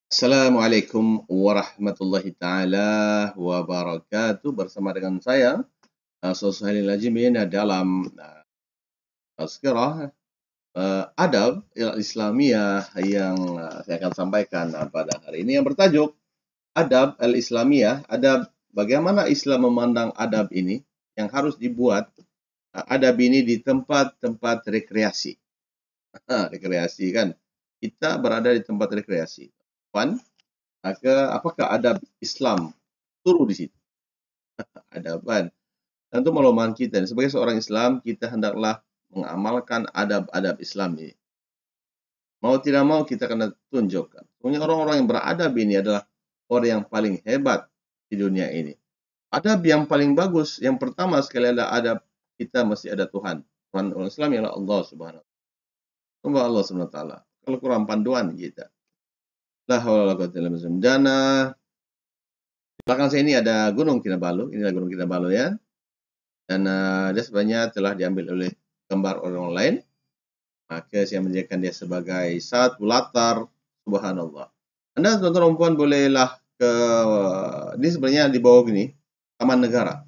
Assalamualaikum warahmatullahi taala wabarakatuh. Bersama dengan saya Suhaili Lajimin dalam tazkirah adab Islamiyah yang saya akan sampaikan pada hari ini yang bertajuk Adab Al-Islamiyah. Adab, bagaimana Islam memandang adab ini yang harus dibuat adab ini di tempat-tempat rekreasi. Rekreasi kan. Kita berada di tempat rekreasi. Maka apakah adab Islam turun di situ? Adaban. Tentu makluman kita sebagai seorang Islam, kita hendaklah mengamalkan adab-adab Islam ini. Mau tidak mau kita akan tunjukkan. Punya orang-orang yang beradab ini adalah orang yang paling hebat di dunia ini. Adab yang paling bagus, yang pertama sekali adalah adab kita mesti ada Tuhan. Tuhan orang Islam ialah Allah Subhanahu wa taala. Allah Subhanahu wa taala. Kalau kurang panduan kita. La haula wala quwwata illa billah. Dan di belakang saya ini ada Gunung Kinabalu. Inilah Gunung Kinabalu ya. Dan dia sebenarnya telah diambil oleh gambar orang lain. Maka saya menjadikan dia sebagai satu latar. Subhanallah. Anda tuan-tuan dan puan bolehlah ke ini sebenarnya di bawah gini Taman Negara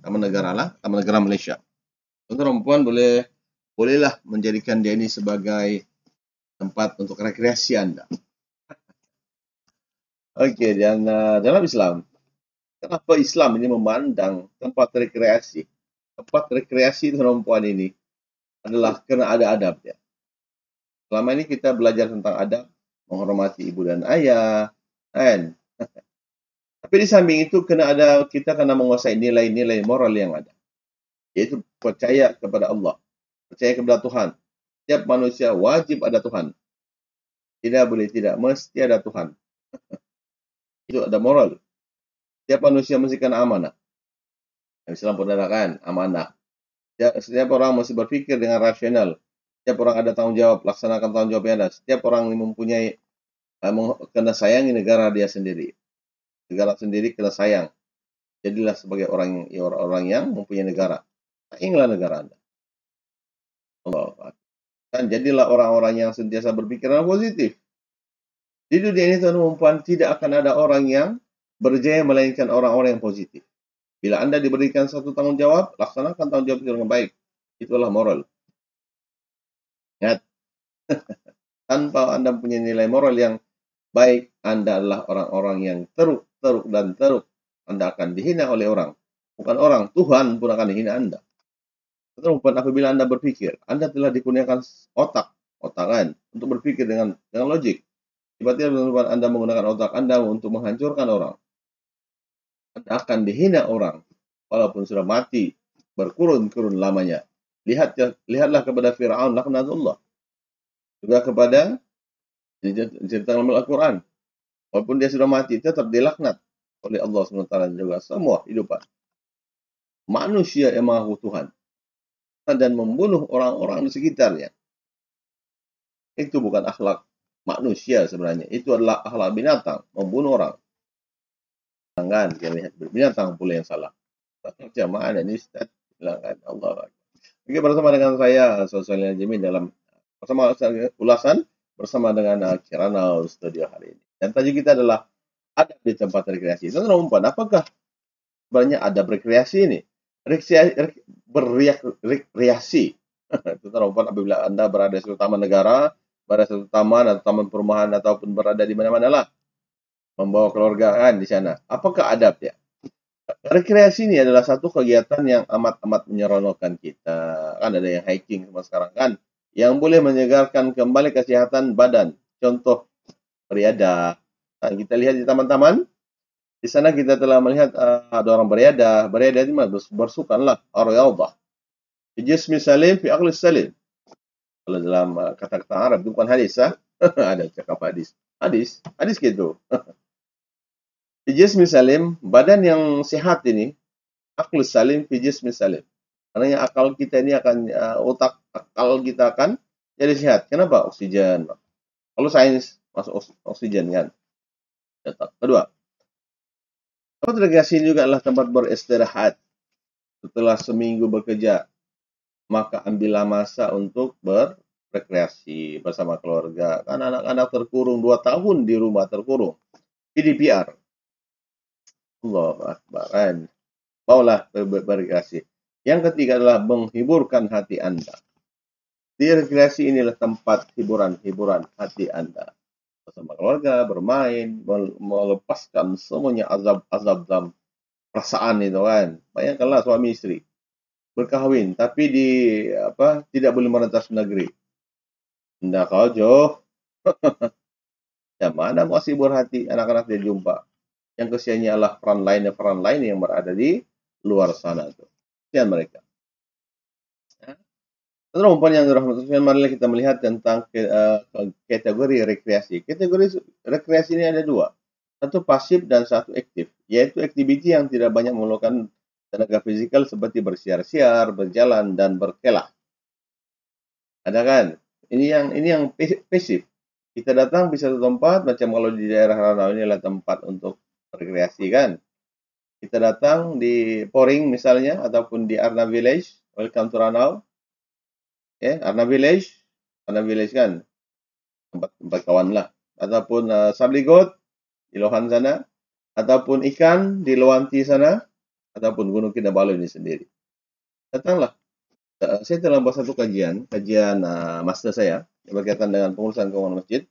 lah, Taman Negara Malaysia. Tuan-tuan dan puan bolehlah menjadikan dia ini sebagai tempat untuk rekreasi Anda. Okey, dan dalam Islam, kenapa Islam ini memandang tempat rekreasi tuan-tuan dan puan ini adalah kena ada adabnya. Selama ini kita belajar tentang adab, menghormati ibu dan ayah, kan? Tapi di samping itu kita kena menguasai nilai-nilai moral yang ada. Yaitu percaya kepada Allah, percaya kepada Tuhan. Setiap manusia wajib ada Tuhan. Tidak boleh tidak, mesti ada Tuhan. Itu ada moral. Setiap manusia mesti kena amanah. Islam pun ada kan, amanah. Setiap orang mesti berfikir dengan rasional. Setiap orang ada tanggung jawab, laksanakan tanggung jawab yang ada. Setiap orang mempunyai kena sayangi negara dia sendiri. Negara sendiri kena sayang. Jadilah sebagai orang yang mempunyai negara. Sayangilah negara Anda. Allah. Dan jadilah orang-orang yang sentiasa berpikiran positif. Di dunia ini tuan-tuan tidak akan ada orang yang berjaya melainkan orang-orang yang positif. Bila Anda diberikan satu tanggung jawab, laksanakan tanggung jawab itu dengan baik. Itulah moral. Ingat, tanpa Anda punya nilai moral yang baik, Anda adalah orang-orang yang teruk. Anda akan dihina oleh orang. Bukan orang, Tuhan pun akan dihina Anda. Teman-teman, apabila Anda berpikir, Anda telah dikurniakan otak kan, untuk berpikir dengan logik. Tiba-tiba teman-teman Anda menggunakan otak Anda untuk menghancurkan orang. Anda akan dihina orang, walaupun sudah mati, berkurun-kurun lamanya. Lihatlah kepada Fir'aun, laknatullah. Juga kepada cerita dalam Al-Quran. Walaupun dia sudah mati, tetap dilaknat oleh Allah SWT juga semua hidupan. Manusia yang mahu Tuhan. Dan membunuh orang-orang di sekitarnya. Itu bukan akhlak manusia sebenarnya. Itu adalah akhlak binatang. Membunuh orang. Jangan kita lihat binatang pula yang salah. Macam mana ini Ustaz? Silakan Allah. Oke, bersama dengan saya Suhaili Lajimin dalam ulasan bersama dengan Kirana Studio hari ini. Dan tajuk kita adalah adab di tempat rekreasi. Teman-teman, apakah sebenarnya adab rekreasi ini? Berrekreasi. Teman-teman, apabila Anda berada di suatu taman negara, berada di suatu taman atau taman perumahan ataupun berada di mana-mana lah, membawa keluarga kan di sana. Apakah adab ya? Rekreasi ini adalah satu kegiatan yang amat-amat menyeronokkan kita. Kan ada yang hiking sama sekarang kan, yang boleh menyegarkan kembali kesehatan badan. Contoh beriadah. Nah, kita lihat di taman-taman. Di sana kita telah melihat ada orang beriadah. Beriadah itu bersukanlah. Ar-riyadhah. Fi jismi salim, fi aqli salim. Kalau dalam kata-kata Arab, bukan hadis. Ada cakap hadis. Hadis gitu. Fi jismi salim, badan yang sehat ini, aqli salim, fi jismi salim. Karena akal kita ini akan, akal kita akan jadi sehat. Kenapa? Oksigen. Kalau sains, masuk oksigen kan. Kedua, tempat rekreasi juga adalah tempat beristirahat. Setelah seminggu bekerja, maka ambillah masa untuk berrekreasi bersama keluarga. Kan anak-anak terkurung 2 tahun di rumah terkurung. PDPR. Allahu Akbar. Kan? Maulah berrekreasi. Yang ketiga adalah menghiburkan hati Anda. Di rekreasi inilah tempat hiburan hati Anda. Bersama keluarga, bermain, melepaskan semuanya azab dalam perasaan itu kan. Bayangkanlah suami istri berkahwin tapi tidak boleh merentas negeri. Hendak kau jauh. Yang mana mau hibur hati anak-anak dia jumpa. Yang kesiannya adalah peran lain yang berada di luar sana itu. Kesian mereka. Teman-teman yang dirahmati, mari kita melihat tentang kategori rekreasi. Kategori rekreasi ini ada dua. Satu pasif dan satu aktif. Yaitu aktiviti yang tidak banyak memerlukan tenaga fisikal seperti bersiar-siar, berjalan, dan berkelah. Ada kan? Ini yang pasif. Kita datang di satu tempat, macam kalau di daerah Ranau ini adalah tempat untuk rekreasi kan. Kita datang di Poring misalnya, ataupun di Arna Village, welcome to Ranau. Arna Village kan, tempat kawan lah. Ataupun Sabligot, di Lohan sana. Ataupun ikan, di Lowanti sana. Ataupun Gunung Kinabalu ini sendiri. Datanglah. Saya telah buat satu kajian master saya yang berkaitan dengan pengurusan keuangan masjid,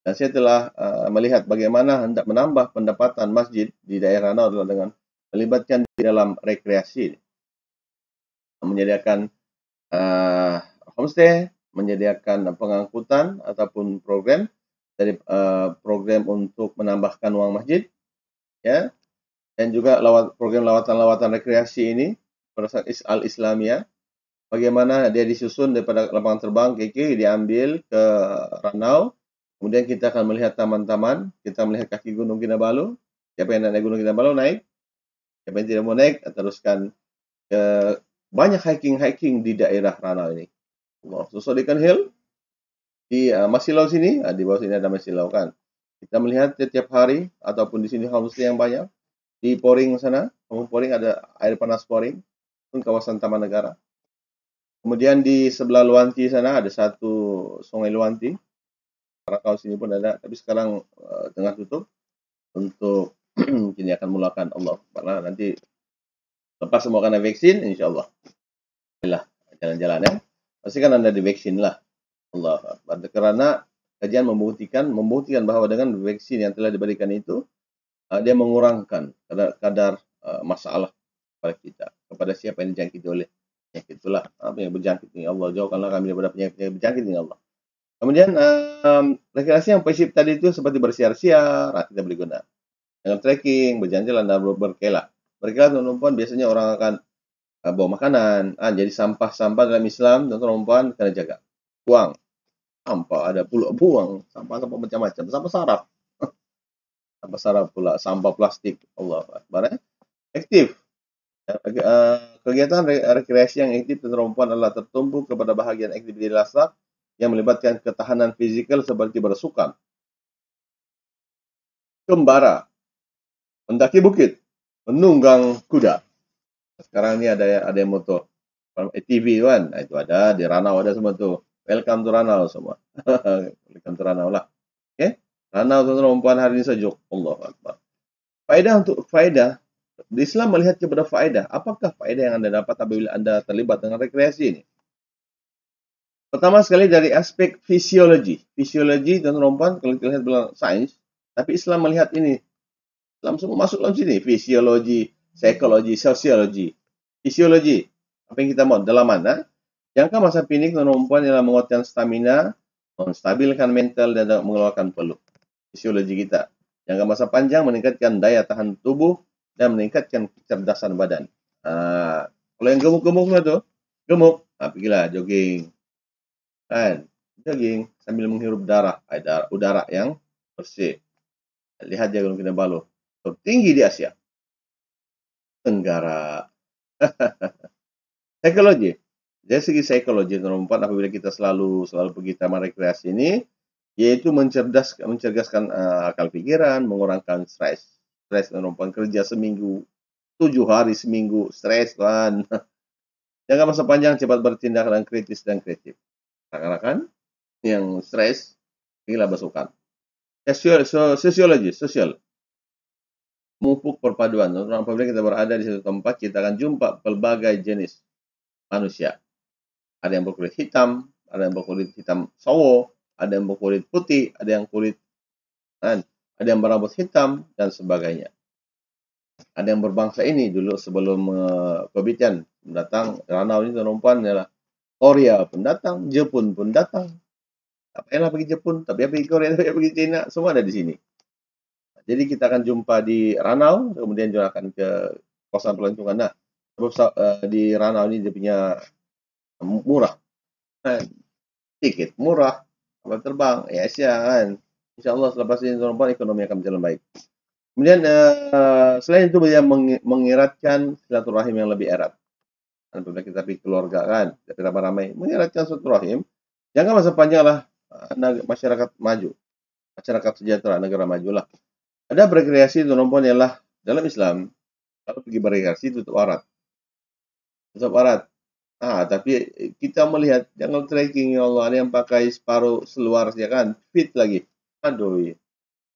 dan saya telah melihat bagaimana hendak menambah pendapatan masjid di daerah Ranau adalah dengan melibatkan di dalam rekreasi, menyediakan homestay, menyediakan pengangkutan ataupun program dari program untuk menambahkan uang masjid, ya, dan juga program lawatan rekreasi ini berdasarkan Al-Islamiyah. Bagaimana dia disusun daripada lapangan terbang KK diambil ke Ranau. Kemudian kita akan melihat taman-taman, kita melihat kaki Gunung Kinabalu. Siapa yang nak naik Gunung Kinabalu naik. Siapa yang tidak mau naik, teruskan ke banyak hiking di daerah Ranau ini. Susodikan Hill di Masilau sini, di bawah sini ada Masilau kan. Kita melihat setiap hari ataupun di sini homestay yang banyak. Di Poring sana, Poring ada air panas Poring, kawasan Taman Negara. Kemudian di sebelah Luwanti sana ada satu sungai Luwanti. Rakau sini pun ada, tapi sekarang tengah tutup untuk kini akan mulakan Allah. Karena nanti lepas semua kena vaksin, insya-Allah. Jalan-jalan ya. Pastikan Anda divaksin lah. Allah. Karena kajian membuktikan bahwa dengan vaksin yang telah diberikan itu dia mengurangkan kadar masalah pada kita, kepada siapa yang dijangkiti oleh penyakit itulah. Apa yang berjangkit ini Allah, jauhkanlah kami daripada penyakit berjangkit ini Allah. Kemudian rekreasi yang pasif tadi itu seperti bersiar-siar, kita boleh guna dengan trekking, berjalan-jalan dan berkelah. Berkelah teman-teman, biasanya orang akan bawa makanan. Jadi sampah dalam Islam teman-teman kena jaga. Buang sampah, ada pula buang sampah macam-macam, sampah sarap pula, sampah plastik. Allah Akbar. Aktif. Kegiatan rekreasi yang aktif teman-teman adalah tertumpu kepada bahagian aktiviti dasar yang melibatkan ketahanan fizikal seperti bersukan, kembara, mendaki bukit, menunggang kuda. Sekarang ini ada yang motor ATV kan, itu ada di Ranau, ada semua tuh. Welcome to Ranau semua. Welcome to Ranau lah. Oke, Ranau teman-teman hari ini sejuk. Allah Akbar. Faedah di Islam melihat kepada faedah. Apakah faedah yang Anda dapat apabila Anda terlibat dengan rekreasi ini? Pertama sekali dari aspek fisiologi. Fisiologi teman-teman kalau kita lihat dalam sains, tapi Islam melihat ini. Islam semua masuk dalam sini. Fisiologi, psikologi, sosiologi. Fisiologi. Apa yang kita mau? Dalam mana? Jangka masa pendek teman-teman ialah menguatkan stamina, menstabilkan mental dan mengeluarkan peluh. Fisiologi kita. Jangka masa panjang meningkatkan daya tahan tubuh dan meningkatkan kecerdasan badan. Kalau yang gemuk-gemuk tu, pergilah jogging. Kan? Jogging sambil menghirup udara yang bersih. Lihat dia Gunung Kinabalu. Tertinggi di Asia Tenggara. Psikologi. Dari segi psikologi teman-teman, apabila kita selalu pergi taman rekreasi ini, yaitu mencerdaskan akal pikiran, mengurangkan stres teman-teman, kerja seminggu, 7 hari seminggu, stres kan. Jangka masa panjang cepat bertindak dan kritis dan kreatif. Rekan-rekan yang stres, inilah bersukan. Sosial. Memupuk perpaduan. Apabila kita berada di satu tempat, kita akan jumpa pelbagai jenis manusia. Ada yang berkulit hitam, ada yang berkulit hitam sawo, ada yang berkulit putih, ada yang kulit, ada yang berambut hitam, dan sebagainya. Ada yang berbangsa ini dulu sebelum COVID kan datang, Ranau ini perempuan adalah Korea pun datang, Jepun pun datang. Tak payahlah pergi Jepun, tak payah pergi Korea, tak payah pergi China, semua ada di sini. Jadi kita akan jumpa di Ranau, kemudian juga akan ke kawasan pelancongan. Nah, di Ranau ini dia punya murah, kan? Tiket murah, kapal terbang, Asia kan. InsyaAllah selepas ini perempuan ekonomi akan berjalan baik. Kemudian selain itu dia mengeratkan silaturahim yang lebih erat. Apabila kita pergi keluarga kan, kita ramai-ramai mengeratkan silaturahim. Jangka masa panjang lah masyarakat maju, masyarakat sejahtera, negara majulah. Ada berkreasi perempuan ialah dalam Islam. Kalau pergi berkreasi tutup aurat, tapi kita melihat jangan trekking ya Allah, ada yang pakai separuh seluar saja kan, fit lagi. Aduh.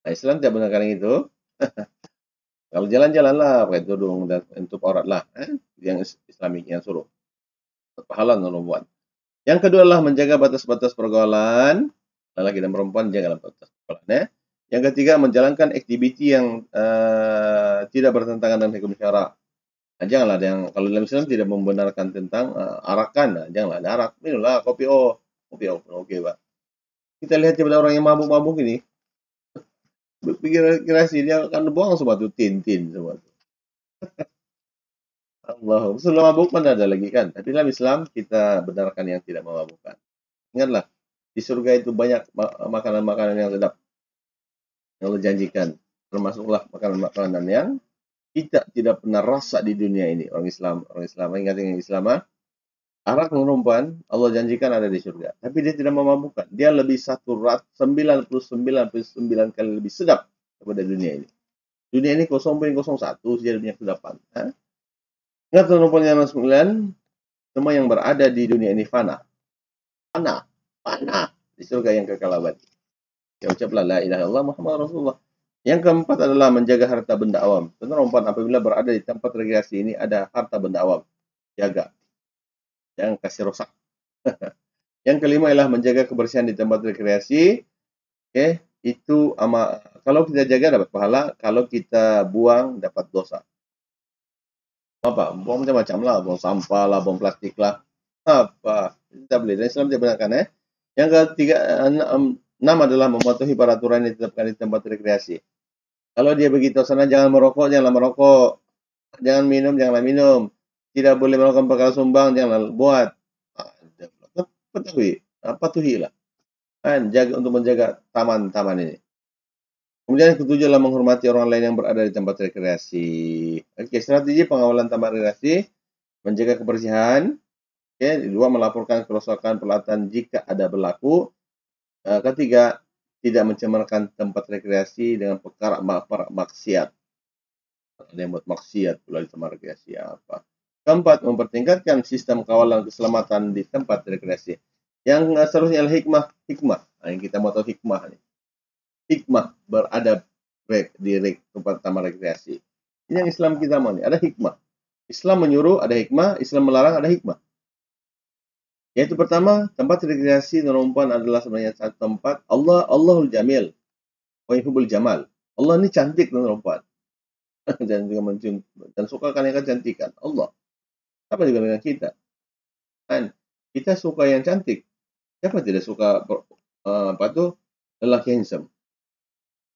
Nah, Islam tidak benarkan itu. Kalau jalan-jalan lah pakai tudung dan tutup aurat lah, yang Islamik yang suruh. Pahala perempuan. Yang kedua adalah menjaga batas-batas pergaulan. Lelaki dan perempuan jaga batas pergaulan. Yang ketiga menjalankan aktiviti yang tidak bertentangan dengan hukum syara. Nah, janganlah yang kalau dalam Islam tidak membenarkan tentang arakan. Nah, janganlah ada arak. Minumlah kopi oke Pak. Kita lihat kepada orang yang mabuk-mabuk ini, berpikir sih dia akan buang semua tuh tin semua tuh. Allah, sebelum mabuk mana ada lagi kan? Tapi dalam Islam kita benarkan yang tidak memabukkan. Ingatlah, di surga itu banyak makanan-makanan yang sedap yang Allah janjikan. Termasuklah makanan-makanan yang kita tidak pernah rasa di dunia ini. Orang Islam ingat yang Islam, arak perempuan Allah janjikan ada di surga. Tapi dia tidak memabukkan. Dia lebih 99,99 kali lebih sedap daripada dunia ini. Dunia ini 0,01 saja punya kesedapan. Ingat perempuan yang 9, semua yang berada di dunia ini fana. Di surga yang kekal abadi. Ya ucaplah la ilaha illallah Muhammad Rasulullah. Yang keempat adalah menjaga harta benda awam. Perempuan apabila berada di tempat rekreasi ini ada harta benda awam, jaga, jangan kasih rosak. Yang kelima adalah menjaga kebersihan di tempat rekreasi. Itu kalau kita jaga dapat pahala, kalau kita buang dapat dosa. Apa? Buang macam-macam lah, buang sampah lah, buang plastik lah. Apa? Kita boleh. Dan Islam tidak benarkan. Yang ketiga, 6 adalah mematuhi peraturan yang ditetapkan di tempat rekreasi. Kalau dia begitu sana jangan merokok, janganlah merokok. Jangan minum, janganlah minum. Tidak boleh melakukan perkara sumbang, janganlah buat. Patuhilah. Untuk menjaga taman-taman ini. Kemudian yang ketujuh adalah menghormati orang lain yang berada di tempat rekreasi. Strategi pengawalan tempat rekreasi, menjaga kebersihan. Kedua, melaporkan kerusakan peralatan jika ada berlaku. Ketiga, tidak mencemarkan tempat rekreasi dengan perkara maksiat. Ada yang buat maksiat pula di tempat rekreasi apa. Keempat, mempertingkatkan sistem kawalan keselamatan di tempat rekreasi. Yang seterusnya adalah hikmah. Yang kita mau tahu hikmah nih. Hikmah beradab di tempat taman rekreasi. Ini yang Islam kita mau nih, ada hikmah. Islam menyuruh ada hikmah, Islam melarang ada hikmah. Yaitu pertama, tempat rekreasi perempuan adalah sebenarnya satu tempat Allahul Jamil wa yuhibbul jamal. Allah ini cantik perempuan. dan suka kan yang kecantikan Allah. Apa juga dengan kita? Kan kita suka yang cantik. Siapa tidak suka lelaki handsome?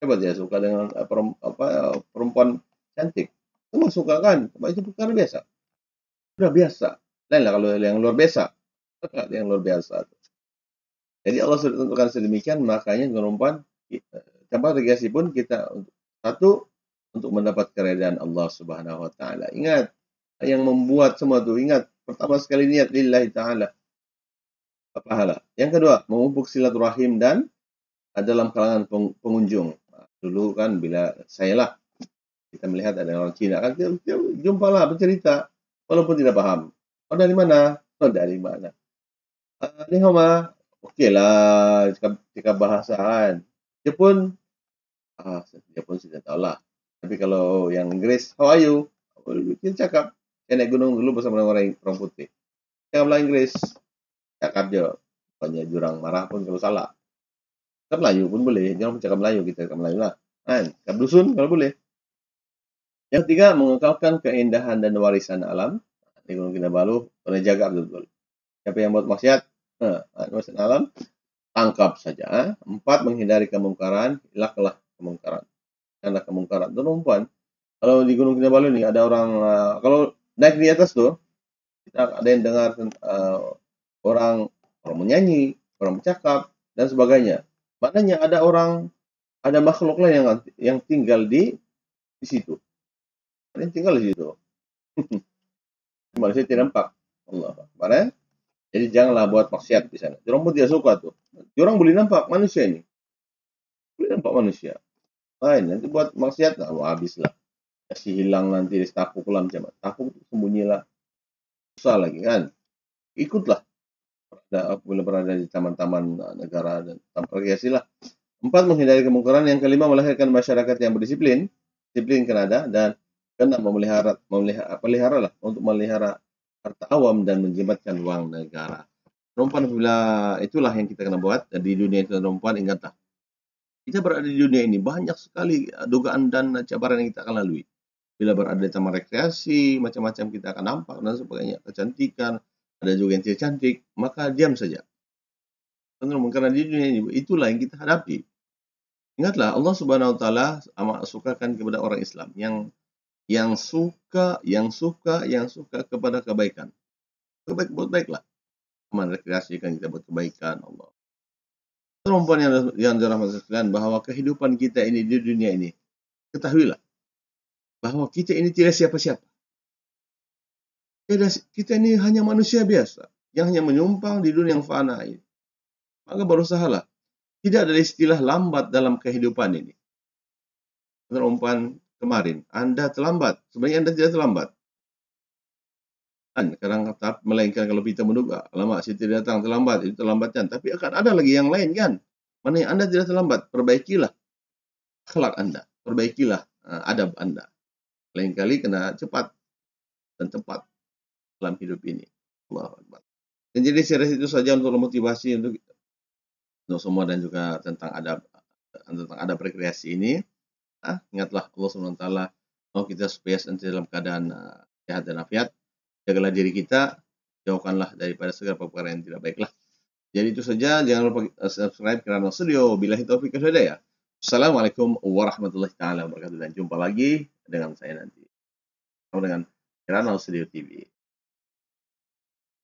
Siapa tidak suka dengan perempuan cantik? Semua suka kan? Itu perkara biasa. Sudah biasa. Lainlah kalau yang luar biasa. Yang luar biasa. Jadi Allah sudah tentukan sedemikian, makanya perempuan tempat rekreasi pun kita untuk mendapat keridhaan Allah Subhanahu wa taala. Ingat, yang membuat semua itu ingat, pertama sekali niat lillahi taala. Pahala. Yang kedua, memupuk silaturahim dan dalam kalangan pengunjung. Dulu kan bila kita melihat ada orang Cina kan kita jumpalah bercerita walaupun tidak paham. Dari mana? Dari mana? Ni homa, okey lah cakap bahasaan. Dia pun Dia pun sudah tahu lah. Tapi kalau yang Inggris, how are you? Kita cakap. Saya naik gunung dulu bersama orang putih. Cakaplah Inggris. Cakap je. Bukannya jurang marah pun kalau salah. Cakap Melayu pun boleh. Jangan cakap Melayu, kita cakap Melayu lah. Kan? Cakap dusun kalau boleh. Yang ketiga, mengekalkan keindahan dan warisan alam. Di Gunung Kinabalu, kena jaga betul-betul. Siapa yang buat maksiat, warisan alam, tangkap saja. 4, menghindari kemungkaran, elaklah kemungkaran. Karena kemungkaran itu perempuan. Kalau di Gunung Kinabalu ini ada orang, kalau naik di atas tuh, kita ada yang dengar orang menyanyi, orang bercakap, dan sebagainya. Maknanya ada makhluk lain yang tinggal di situ. Ada yang tinggal di situ. Manusia tidak nampak. Allah Akbar. Jadi janganlah buat maksiat di sana. Orang pun tidak suka tuh. Orang boleh nampak manusia ini. Boleh nampak manusia. Lain nanti buat maksiat, habislah. Kasih hilang nanti ditapuk lah macam mana. Tapuk sembunyilah. Susah lagi kan. Ikutlah. Boleh berada di taman-taman negara dan tempat rekreasi lah. 4, menghindari kemungkaran. Yang kelima, melahirkan masyarakat yang berdisiplin. Disiplin kan ada dan kena memelihara lah untuk melihara harta awam dan menjimatkan uang negara. Perempuan bila itulah yang kita kena buat di dunia itu. Perempuan, ingatlah. Kita berada di dunia ini banyak sekali dugaan dan cabaran yang kita akan lalui. Bila berada di taman rekreasi, macam-macam kita akan nampak dan sebagainya. Kecantikan, ada juga yang tidak cantik, maka diam saja. Karena di dunia ini itulah yang kita hadapi. Ingatlah, Allah Subhanahu Wa Taala amat sukakan kepada orang Islam yang suka kepada kebaikan. Buat baiklah. Taman rekreasi kan kita buat kebaikan, Allah. Perempuan yang dirahmati sekalian, bahwa kehidupan kita ini di dunia ini, ketahuilah bahwa kita ini tidak siapa-siapa. Kita ini hanya manusia biasa yang hanya menyumpang di dunia yang fana ini. Maka berusahalah. Tidak ada istilah lambat dalam kehidupan ini. Perempuan kemarin, Anda terlambat. Sebenarnya Anda tidak terlambat. Kadang melainkan kalau kita menduga, lama saya tidak datang, terlambat, itu terlambatkan. Tapi akan ada lagi yang lain kan. Mana yang Anda tidak terlambat, perbaikilah akhlak Anda, perbaikilah adab Anda. Lain kali kena cepat dan tepat dalam hidup ini. Allahu Akbar. Dan jadi saya rasa itu saja untuk motivasi untuk semua dan juga tentang adab rekreasi ini. Ingatlah Allah SWT mau kita supaya nanti dalam keadaan sehat dan afiat. Jagalah diri kita, jauhkanlah daripada segala perkara yang tidak baiklah. Jadi itu saja, jangan lupa subscribe Kirana Studio. Billahi taufiq wal hidayah. Assalamualaikum warahmatullahi taala wabarakatuh, dan jumpa lagi dengan saya nanti dengan Kirana Studio TV.